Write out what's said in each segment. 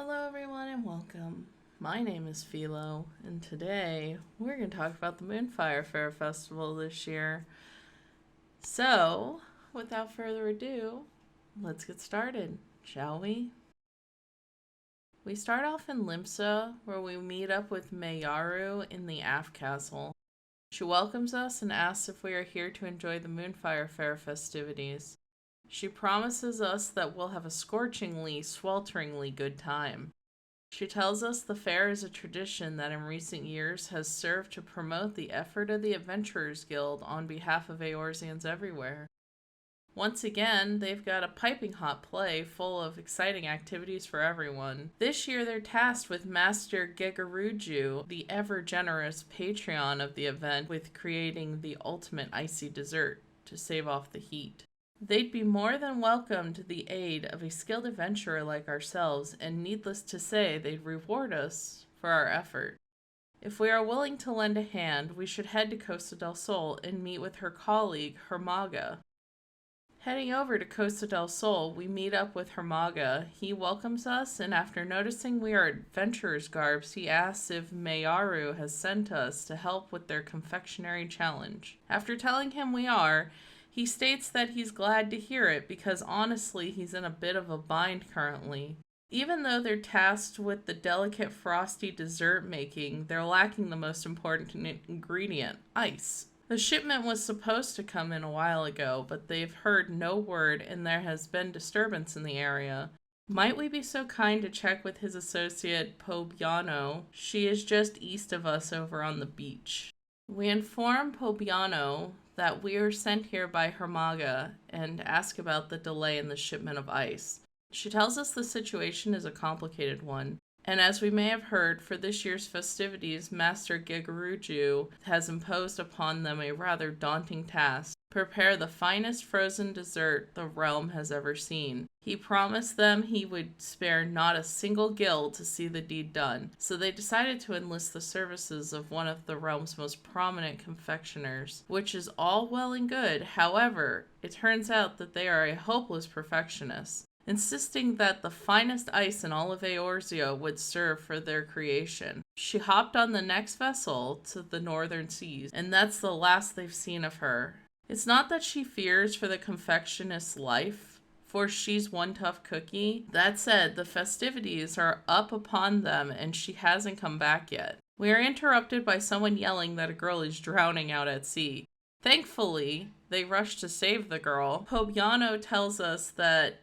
Hello everyone and welcome. My name is Philo, and today we're going to talk about the Moonfire Faire Festival this year. So, without further ado, let's get started, shall we? We start off in Limsa, where we meet up with Mayaru in the Aft Castle. She welcomes us and asks if we are here to enjoy the Moonfire Faire festivities. She promises us that we'll have a scorchingly, swelteringly good time. She tells us the fair is a tradition that in recent years has served to promote the effort of the Adventurers Guild on behalf of Eorzeans everywhere. Once again, they've got a piping hot play full of exciting activities for everyone. This year they're tasked with Master Gegaruju, the ever-generous patron of the event, with creating the ultimate icy dessert to save off the heat. They'd be more than welcome to the aid of a skilled adventurer like ourselves, and needless to say, they'd reward us for our effort. If we are willing to lend a hand, we should head to Costa del Sol and meet with her colleague, Hermaga. Heading over to Costa del Sol, we meet up with Hermaga. He welcomes us, and after noticing we are adventurers' garbs, he asks if Mayaru has sent us to help with their confectionery challenge. After telling him we are, he states that he's glad to hear it because honestly he's in a bit of a bind currently. Even though they're tasked with the delicate frosty dessert making, they're lacking the most important ingredient, ice. The shipment was supposed to come in a while ago, but they've heard no word and there has been disturbance in the area. Might we be so kind to check with his associate Pobiano? She is just east of us over on the beach. We inform Pobiano that we are sent here by Hermaga and ask about the delay in the shipment of ice. She tells us the situation is a complicated one, and as we may have heard, for this year's festivities, Master Gegaruju has imposed upon them a rather daunting task: prepare the finest frozen dessert the realm has ever seen. He promised them he would spare not a single gill to see the deed done, so they decided to enlist the services of one of the realm's most prominent confectioners, which is all well and good. However, it turns out that they are a hopeless perfectionist, insisting that the finest ice in all of Eorzea would serve for their creation. She hopped on the next vessel to the northern seas, and that's the last they've seen of her. It's not that she fears for the confectionist's life, for she's one tough cookie. That said, the festivities are up upon them and she hasn't come back yet. We are interrupted by someone yelling that a girl is drowning out at sea. Thankfully, they rush to save the girl. Pobiano tells us that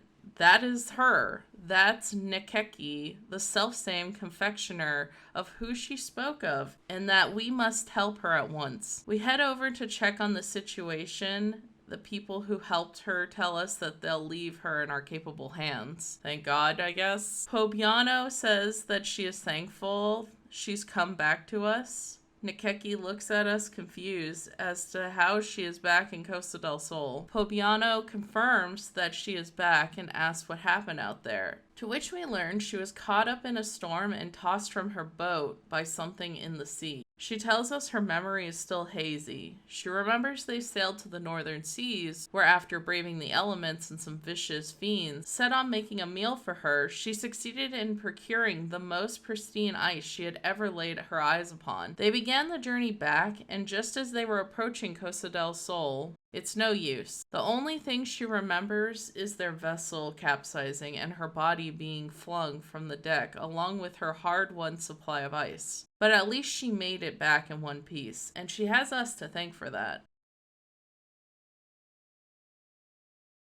is her. That's Nekeki, the selfsame confectioner of who she spoke of, and that we must help her at once. We head over to check on the situation. The people who helped her tell us that they'll leave her in our capable hands. Thank God, I guess. Pobiano says that she is thankful she's come back to us. Nekeki looks at us confused as to how she is back in Costa del Sol. Pobiano confirms that she is back and asks what happened out there, to which we learn she was caught up in a storm and tossed from her boat by something in the sea. She tells us her memory is still hazy. She remembers they sailed to the northern seas, where after braving the elements and some vicious fiends set on making a meal for her, she succeeded in procuring the most pristine ice she had ever laid her eyes upon. They began the journey back, and just as they were approaching Costa del Sol, it's no use. The only thing she remembers is their vessel capsizing and her body being flung from the deck, along with her hard-won supply of ice. But at least she made it back in one piece, and she has us to thank for that.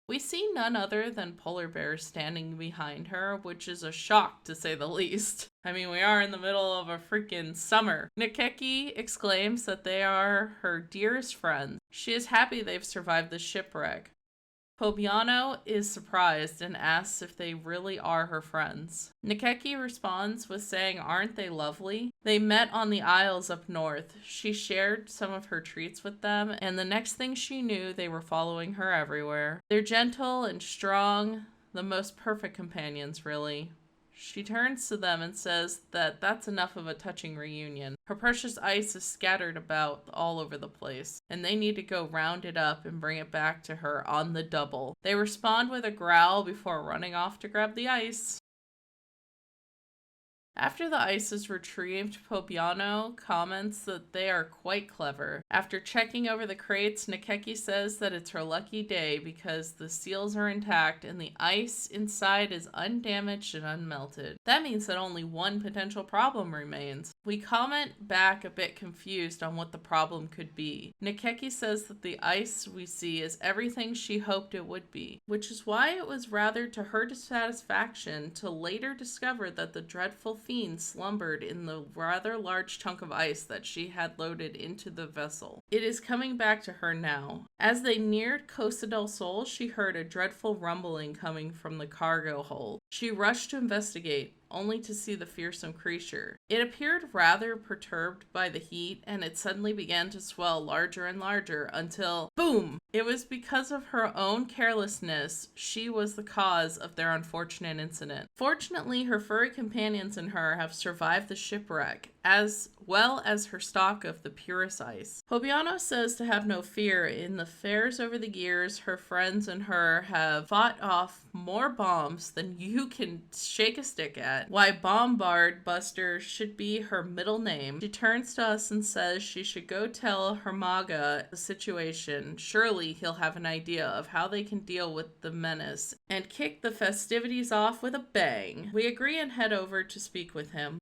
We see none other than polar bears standing behind her, which is a shock to say the least. I mean, we are in the middle of a freaking summer. Nekeki exclaims that they are her dearest friends. She is happy they've survived the shipwreck. Pobiano is surprised and asks if they really are her friends. Nekeki responds with saying, aren't they lovely? They met on the Isles up north. She shared some of her treats with them, and the next thing she knew, they were following her everywhere. They're gentle and strong, the most perfect companions, really. She turns to them and says that that's enough of a touching reunion. Her precious ice is scattered about all over the place, and they need to go round it up and bring it back to her on the double. They respond with a growl before running off to grab the ice. After the ice is retrieved, Pobiano comments that they are quite clever. After checking over the crates, Nakeki says that it's her lucky day because the seals are intact and the ice inside is undamaged and unmelted. That means that only one potential problem remains. We comment back a bit confused on what the problem could be. Nakeki says that the ice we see is everything she hoped it would be, which is why it was rather to her dissatisfaction to later discover that the dreadful fiend slumbered in the rather large chunk of ice that she had loaded into the vessel. It is coming back to her now. As they neared Costa del Sol, she heard a dreadful rumbling coming from the cargo hold. She rushed to investigate, only to see the fearsome creature. It appeared rather perturbed by the heat, and it suddenly began to swell larger and larger until, boom! It was because of her own carelessness she was the cause of their unfortunate incident. Fortunately, her furry companions and her have survived the shipwreck, as well as her stock of the purest ice. Pobiano says to have no fear. In the fairs over the years, her friends and her have fought off more bombs than you can shake a stick at. Why Bombard Buster should be her middle name. She turns to us and says she should go tell Hermaga the situation. Surely he'll have an idea of how they can deal with the menace and kick the festivities off with a bang. We agree and head over to speak with him.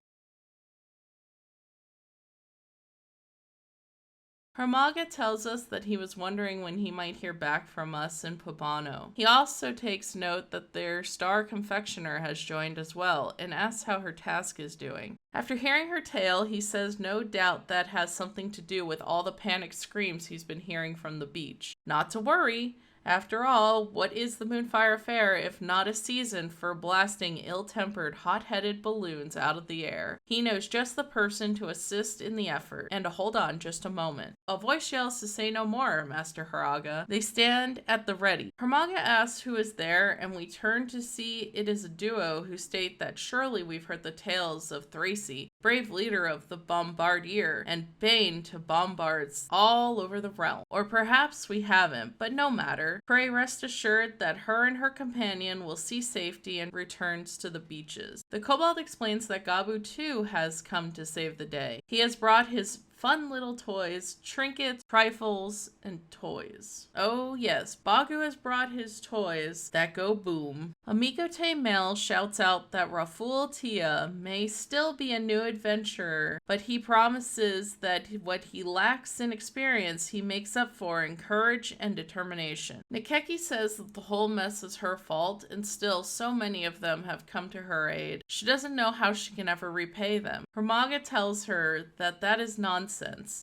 Hermaga tells us that he was wondering when he might hear back from us in Pobano. He also takes note that their star confectioner has joined as well and asks how her task is doing. After hearing her tale, he says no doubt that has something to do with all the panicked screams he's been hearing from the beach. Not to worry. After all, what is the Moonfire Faire if not a season for blasting ill-tempered, hot-headed balloons out of the air? He knows just the person to assist in the effort. And to hold on just a moment. A voice yells to say no more, Master Haraga. They stand at the ready. Hermaga asks who is there, and we turn to see it is a duo who state that surely we've heard the tales of Thracy, brave leader of the Bombardier, and bane to bombards all over the realm. Or perhaps we haven't, but no matter. Pray rest assured that her and her companion will see safety and returns to the beaches. The kobold explains that Gabu too has come to save the day. He has brought his fun little toys, trinkets, trifles, and toys. Oh yes, Bagu has brought his toys that go boom. Amigote Mel shouts out that Raful Tia may still be a new adventurer, but he promises that what he lacks in experience he makes up for in courage and determination. Nakeki says that the whole mess is her fault, and still so many of them have come to her aid. She doesn't know how she can ever repay them. Hermaga tells her that that is nonsense.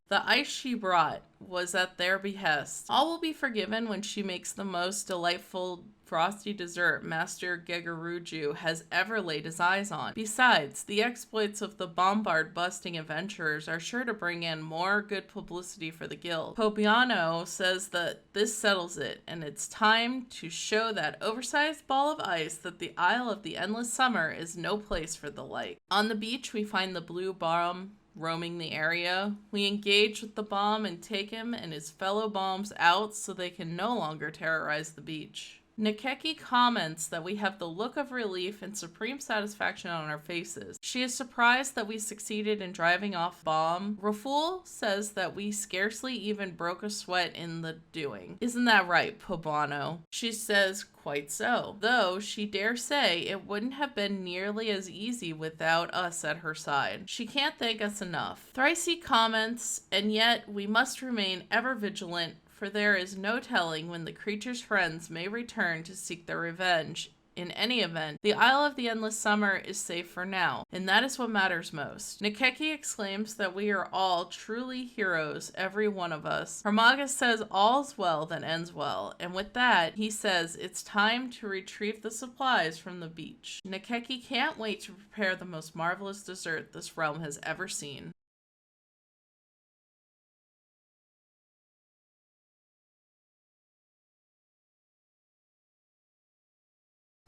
The ice she brought was at their behest. All will be forgiven when she makes the most delightful frosty dessert Master Gegaruju has ever laid his eyes on. Besides, the exploits of the bombard-busting adventurers are sure to bring in more good publicity for the guild. Pobiano says that this settles it, and it's time to show that oversized ball of ice that the Isle of the Endless Summer is no place for the like. On the beach, we find the blue bomb roaming the area. We engage with the bomb and take him and his fellow bombs out so they can no longer terrorize the beach. Nakeki comments that we have the look of relief and supreme satisfaction on our faces. She is surprised that we succeeded in driving off bomb. Raful says that we scarcely even broke a sweat in the doing. Isn't that right, Pobano? She says quite so, though she dare say it wouldn't have been nearly as easy without us at her side. She can't thank us enough. Thracy comments, and yet we must remain ever vigilant, for there is no telling when the creature's friends may return to seek their revenge. In any event, the Isle of the Endless Summer is safe for now, and that is what matters most. Nakeki exclaims that we are all truly heroes, every one of us. Hermaga says all's well that ends well, and with that, he says it's time to retrieve the supplies from the beach. Nakeki can't wait to prepare the most marvelous dessert this realm has ever seen.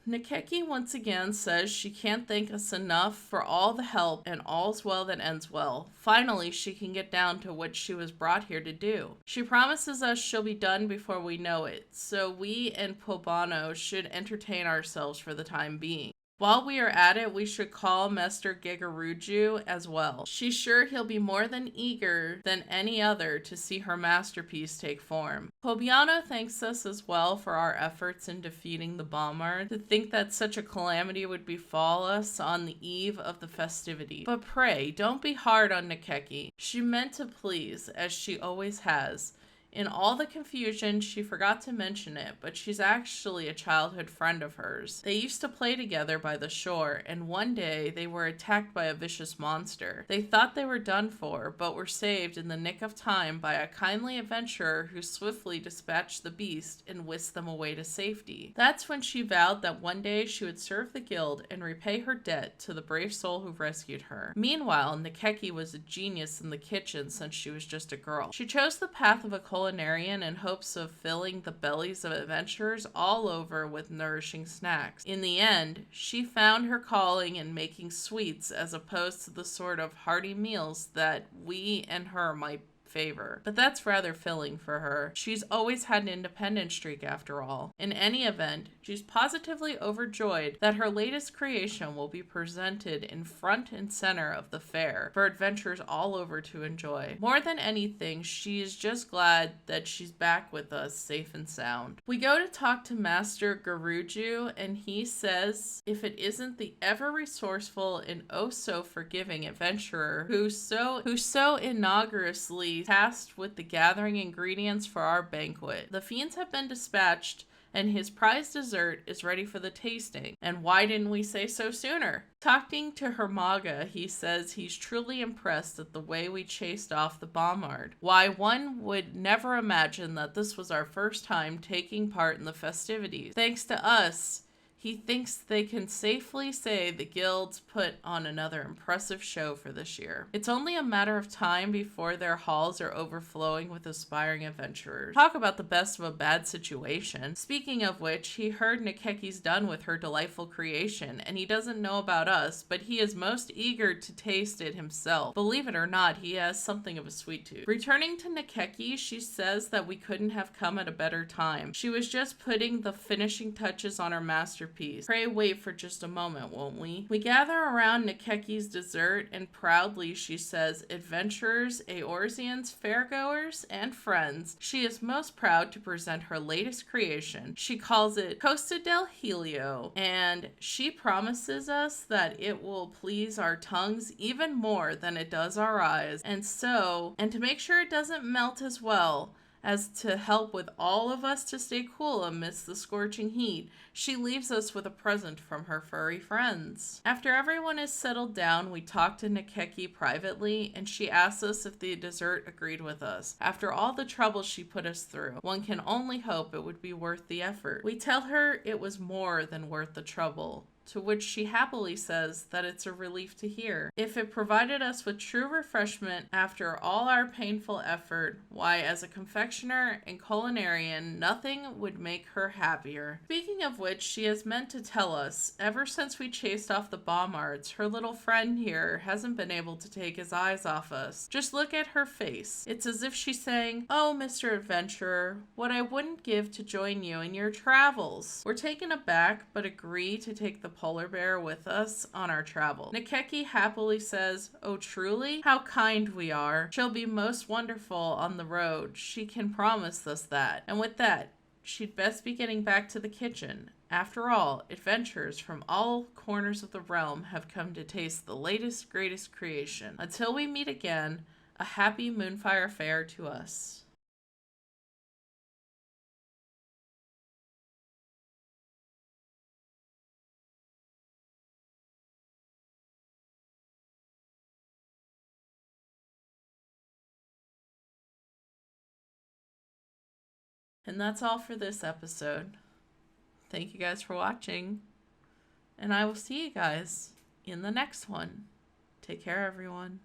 Nakeki once again says she can't thank us enough for all the help and all's well that ends well. Finally, she can get down to what she was brought here to do. She promises us she'll be done before we know it, so we and Pobano should entertain ourselves for the time being. While we are at it, we should call Master Gigaruju as well. She's sure he'll be more than eager than any other to see her masterpiece take form. Pobiano thanks us as well for our efforts in defeating the Bombard. To think that such a calamity would befall us on the eve of the festivity. But pray, don't be hard on Nikeki. She meant to please, as she always has. In all the confusion, she forgot to mention it, but she's actually a childhood friend of hers. They used to play together by the shore, and one day they were attacked by a vicious monster. They thought they were done for, but were saved in the nick of time by a kindly adventurer who swiftly dispatched the beast and whisked them away to safety. That's when she vowed that one day she would serve the guild and repay her debt to the brave soul who rescued her. Meanwhile, Nikeki was a genius in the kitchen since she was just a girl. She chose the path of a culinarian in hopes of filling the bellies of adventurers all over with nourishing snacks. In the end, she found her calling in making sweets as opposed to the sort of hearty meals that we and her might favor. But that's rather filling for her. She's always had an independent streak after all. In any event, she's positively overjoyed that her latest creation will be presented in front and center of the fair for adventurers all over to enjoy. More than anything, she is just glad that she's back with us safe and sound. We go to talk to Master Garuju, and he says if it isn't the ever resourceful and oh so forgiving adventurer who so inaugurally tasked with the gathering ingredients for our banquet. The fiends have been dispatched and his prized dessert is ready for the tasting. And why didn't we say so sooner? Talking to Hermaga, he says he's truly impressed at the way we chased off the Bombard. Why, one would never imagine that this was our first time taking part in the festivities. Thanks to us, he thinks they can safely say the guilds put on another impressive show for this year. It's only a matter of time before their halls are overflowing with aspiring adventurers. Talk about the best of a bad situation. Speaking of which, he heard Nikeki's done with her delightful creation, and he doesn't know about us, but he is most eager to taste it himself. Believe it or not, he has something of a sweet tooth. Returning to Nikeki, she says that we couldn't have come at a better time. She was just putting the finishing touches on her masterpiece. Pray wait for just a moment, won't we? We gather around Nikeki's dessert, and proudly she says, adventurers, Eorzeans, fairgoers, and friends, she is most proud to present her latest creation. She calls it Costa del Helio, and she promises us that it will please our tongues even more than it does our eyes. And to make sure it doesn't melt as well as to help with all of us to stay cool amidst the scorching heat, she leaves us with a present from her furry friends. After everyone is settled down, we talk to Nikeki privately, and she asks us if the dessert agreed with us. After all the trouble she put us through, one can only hope it would be worth the effort. We tell her it was more than worth the trouble, to which she happily says that it's a relief to hear. If it provided us with true refreshment after all our painful effort, why, as a confectioner and culinarian, nothing would make her happier. Speaking of which, she has meant to tell us, ever since we chased off the Bombards, her little friend here hasn't been able to take his eyes off us. Just look at her face. It's as if she's saying, oh, Mr. Adventurer, what I wouldn't give to join you in your travels. We're taken aback, but agree to take the polar bear with us on our travel. Nikeki happily says, oh truly? How kind we are. She'll be most wonderful on the road. She can promise us that. And with that, she'd best be getting back to the kitchen. After all, adventurers from all corners of the realm have come to taste the latest, greatest creation. Until we meet again, a happy Moonfire Faire to us. And that's all for this episode. Thank you guys for watching, and I will see you guys in the next one. Take care, everyone.